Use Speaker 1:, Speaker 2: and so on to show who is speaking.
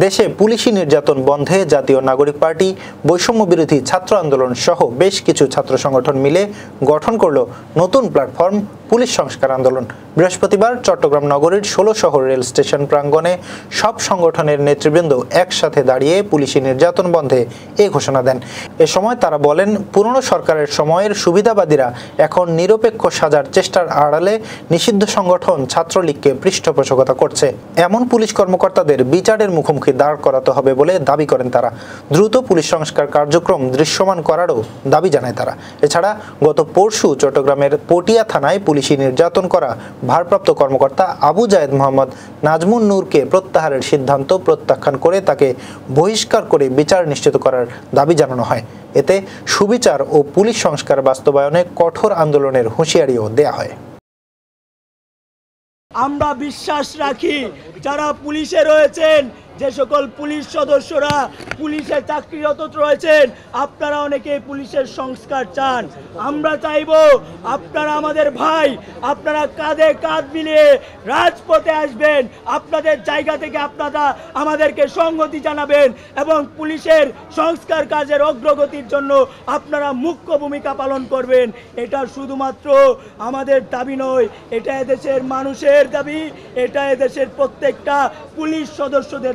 Speaker 1: দেশে পুলিশি নির্যাতন বন্ধে জাতীয় নাগরিক পার্টি, বৈষম্য বিরোধী ছাত্র আন্দোলন সহ বেশ কিছু ছাত্র সংগঠন মিলে গঠন করল নতুন প্ল্যাটফর্ম পুলিশ সংস্কার আন্দোলন। বৃহস্পতিবার চট্টগ্রাম নগরীর ১৬ শহর রেল স্টেশন প্রাঙ্গণে সব সংগঠনের নেতৃবৃন্দ একসাথে দাঁড়িয়ে পুলিশি নির্যাতন বন্ধে এই ঘোষণা দেন। এ সময় তারা বলেন, পুরনো সরকারের সময়ের সুবিধাবাদীরা এখন নিরপেক্ষ সাজার চেষ্টার আড়ালে নিষিদ্ধ সংগঠন ছাত্রলীগকে পৃষ্ঠপোষকতা করছে। এমন পুলিশ কর্মকর্তাদের বিচারের মুখোমুখি দাঁড় করাতে হবে বলে দাবি করেন তারা। দ্রুত পুলিশ সংস্কার কার্যক্রম দৃশ্যমান করারও দাবি জানায় তারা। এছাড়া গত পরশু চট্টগ্রামের পটিয়া থানায় পুলিশি নির্যাতন করা ভারপ্রাপ্ত কর্মকর্তা আবু জায়েদ মোহাম্মদ নাজমুন নূরকে প্রত্যাহারের সিদ্ধান্ত প্রত্যাখ্যান করে তাকে বহিষ্কার করে বিচার নিশ্চিত করার দাবি জানানো হয়। এতে সুবিচার ও পুলিশ সংস্কার বাস্তবায়নে কঠোর আন্দোলনের হুঁশিয়ারিও দেয়া হয়।
Speaker 2: আমরা বিশ্বাস রাখি যারা পুলিশে রয়েছেন, যে সকল পুলিশ সদস্যরা পুলিশে চাকরিরত রয়েছেন, আপনারা অনেকে পুলিশের সংস্কার চান। আমরা চাইব আপনারা আমাদের ভাই, আপনারা কাঁধে কাঁধ মিলিয়ে রাজপথে আসবেন। আপনাদের জায়গা থেকে আপনারা আমাদেরকে সংহতি জানাবেন এবং পুলিশের সংস্কার কাজের অগ্রগতির জন্য আপনারা মুখ্য ভূমিকা পালন করবেন। এটা শুধুমাত্র আমাদের দাবি নয়, এটা এদেশের মানুষের দাবি, এটা এদেশের প্রত্যেকটা পুলিশ সদস্যদের